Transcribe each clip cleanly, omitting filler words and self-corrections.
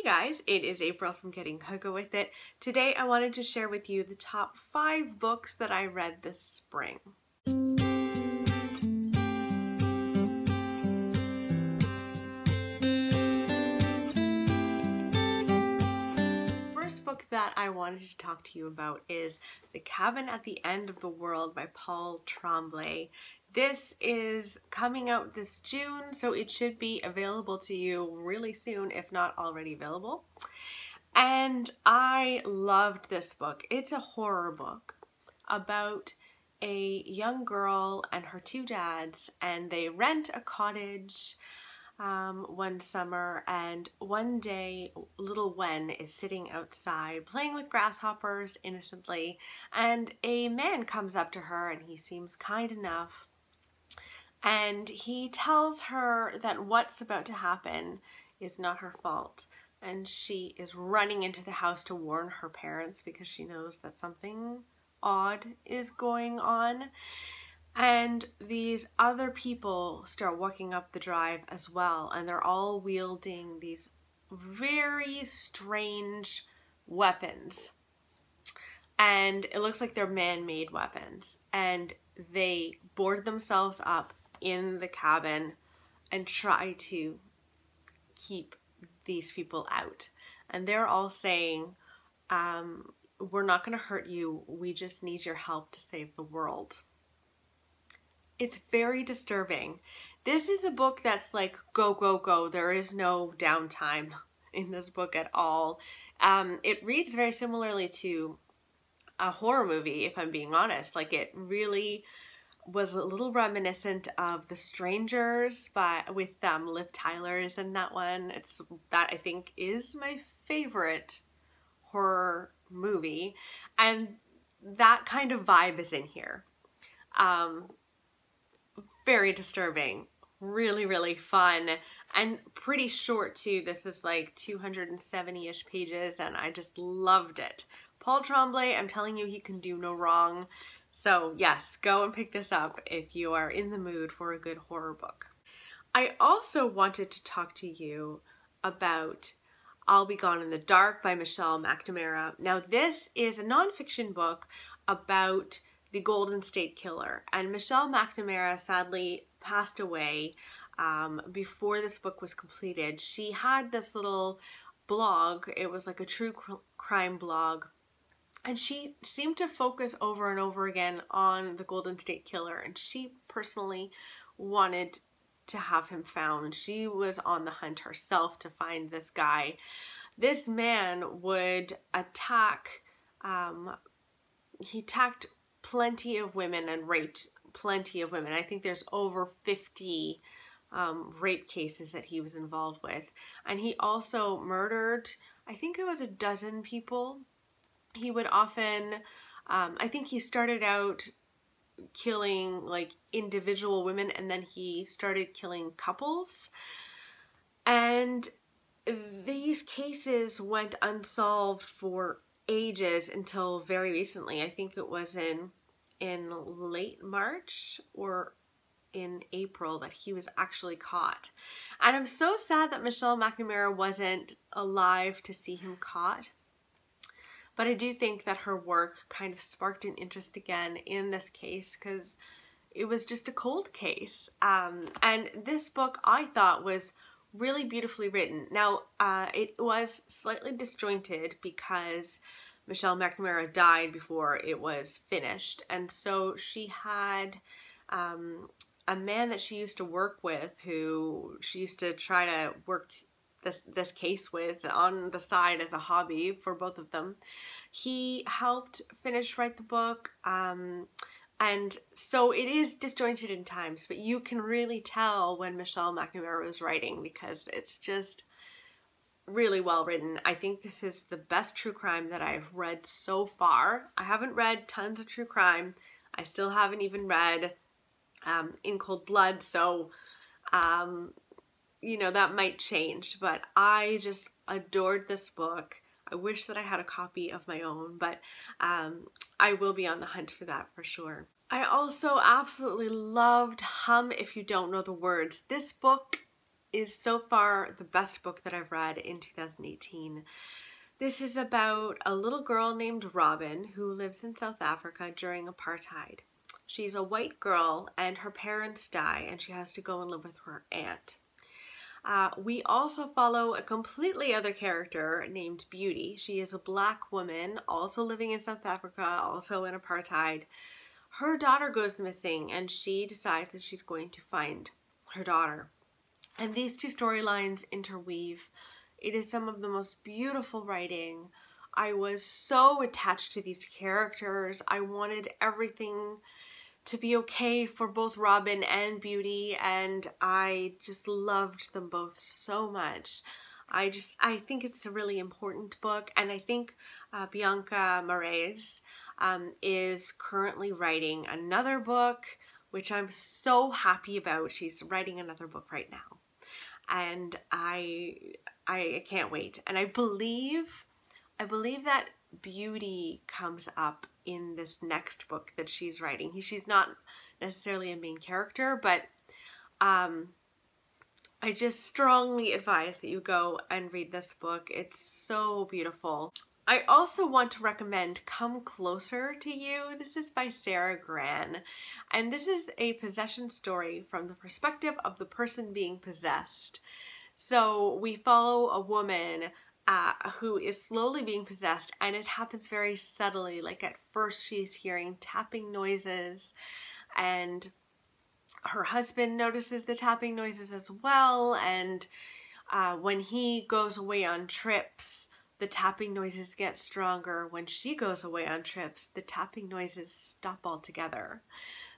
guys, it is April from Getting Hookah With It. Today I wanted to share with you the top 5 books that I read this spring. First book that I wanted to talk to you about is The Cabin at the End of the World by Paul Tremblay. This is coming out this June, so it should be available to you really soon, if not already available. And I loved this book. It's a horror book about a young girl and her two dads, and they rent a cottage one summer, and one day little Wen is sitting outside playing with grasshoppers innocently, and a man comes up to her and he seems kind enough. And he tells her that what's about to happen is not her fault. And she is running into the house to warn her parents because she knows that something odd is going on. And these other people start walking up the drive as well. And they're all wielding these very strange weapons. And it looks like they're man-made weapons. And they board themselves up in the cabin and try to keep these people out. And they're all saying, we're not going to hurt you. We just need your help to save the world. It's very disturbing. This is a book that's like, go, go, go. There is no downtime in this book at all. It reads very similarly to a horror movie, if I'm being honest. Like, it really was a little reminiscent of The Strangers with Liv Tyler is in that one. That I think is my favorite horror movie, and that kind of vibe is in here. Very disturbing, really, really fun, and pretty short too. This is like 270-ish pages, and I just loved it. Paul Tremblay, I'm telling you, he can do no wrong. So yes, go and pick this up if you are in the mood for a good horror book. I also wanted to talk to you about I'll Be Gone in the Dark by Michelle McNamara. Now, this is a nonfiction book about the Golden State Killer, and Michelle McNamara sadly passed away before this book was completed. She had this little blog. It was like a true crime blog. And she seemed to focus over and over again on the Golden State Killer, and she personally wanted to have him found. She was on the hunt herself to find this guy. This man would attack, he attacked plenty of women and raped plenty of women. I think there's over 50 rape cases that he was involved with. And he also murdered, I think it was a dozen people. He would often, I think he started out killing like individual women, and then he started killing couples. And these cases went unsolved for ages until very recently. I think it was in late March or in April that he was actually caught. And I'm so sad that Michelle McNamara wasn't alive to see him caught. But I do think that her work kind of sparked an interest again in this case because it was just a cold case. And this book I thought was really beautifully written. Now, it was slightly disjointed because Michelle McNamara died before it was finished. And so she had a man that she used to work with, who she used to try to work this case with on the side as a hobby for both of them. He helped write the book, and so it is disjointed in times, but you can really tell when Michelle McNamara was writing because it's just really well written. I think this is the best true crime that I've read so far. I haven't read tons of true crime. I still haven't even read In Cold Blood, so you know, that might change, but I just adored this book. I wish that I had a copy of my own, but I will be on the hunt for that for sure. I also absolutely loved Hum If You Don't Know the Words. This book is so far the best book that I've read in 2018. This is about a little girl named Robin who lives in South Africa during apartheid. She's a white girl and her parents die and she has to go and live with her aunt. We also follow a completely other character named Beauty. She is a black woman, also living in South Africa, also in apartheid. Her daughter goes missing and she decides that she's going to find her daughter. And these two storylines interweave. It is some of the most beautiful writing. I was so attached to these characters. I wanted everything to be okay for both Robin and Beauty, and I just loved them both so much. I think it's a really important book, and I think Bianca Marais is currently writing another book, which I'm so happy about. She's writing another book right now, and I can't wait. And I believe that Beauty comes up in this next book that she's writing. She's not necessarily a main character, but I just strongly advise that you go and read this book. It's so beautiful. I also want to recommend Come Closer to You. This is by Sarah Gran, and this is a possession story from the perspective of the person being possessed. So we follow a woman who is slowly being possessed, and it happens very subtly. Like at first she's hearing tapping noises, and her husband notices the tapping noises as well, and when he goes away on trips, the tapping noises get stronger. When she goes away on trips, the tapping noises stop altogether.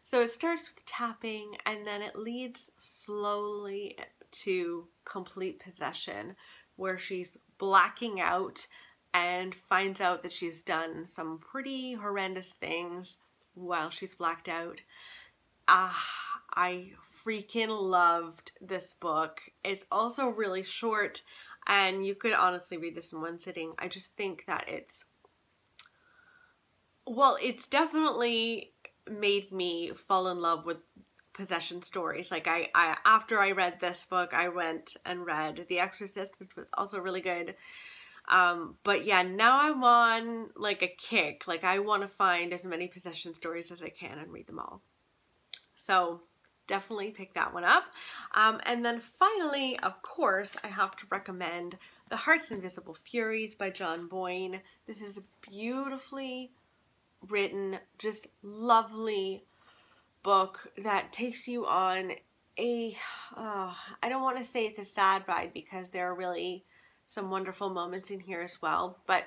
So it starts with tapping, and then it leads slowly to complete possession, where she's blacking out and finds out that she's done some pretty horrendous things while she's blacked out. I freaking loved this book. It's also really short, and you could honestly read this in one sitting. I just think that it's definitely made me fall in love with possession stories. Like I after I read this book, I went and read The Exorcist, which was also really good. But yeah, now I'm on like a kick. Like I want to find as many possession stories as I can and read them all. So definitely pick that one up. And then finally, of course, I have to recommend The Heart's Invisible Furies by John Boyne. This is a beautifully written, just lovely book that takes you on a, I don't want to say it's a sad ride because there are really some wonderful moments in here as well, but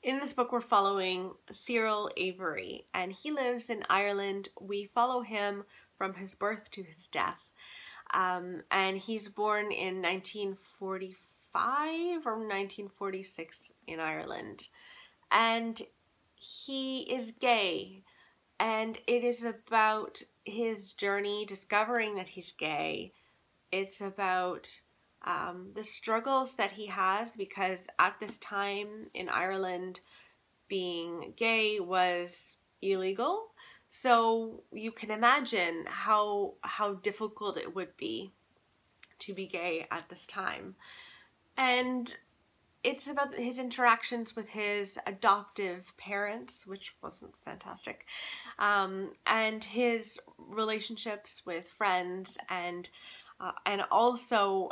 in this book we're following Cyril Avery, and he lives in Ireland. We follow him from his birth to his death, and he's born in 1945 or 1946 in Ireland, and he is gay. And it is about his journey discovering that he's gay. It's about the struggles that he has, because at this time in Ireland, being gay was illegal. So you can imagine how difficult it would be to be gay at this time. And it's about his interactions with his adoptive parents, which wasn't fantastic, and his relationships with friends, and also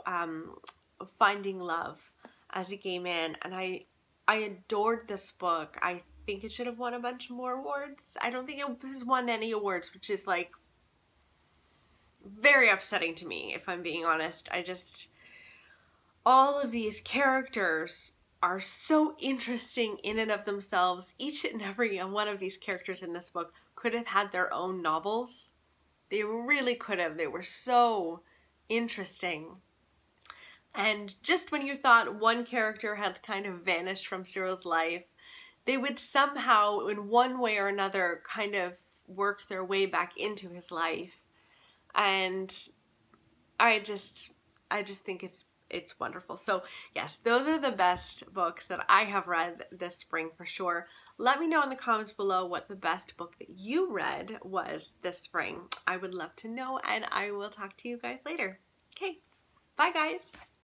finding love as a gay man. And I adored this book. I think it should have won a bunch more awards. I don't think it has won any awards, which is like very upsetting to me, if I'm being honest. All of these characters are so interesting in and of themselves. Each and every one of these characters in this book could have had their own novels. They really could have. They were so interesting. And just when you thought one character had kind of vanished from Cyril's life, they would somehow, in one way or another, kind of work their way back into his life. And I just think it's wonderful. So yes, those are the best books that I have read this spring for sure. Let me know in the comments below what the best book that you read was this spring. I would love to know, and I will talk to you guys later. Okay, Bye, guys.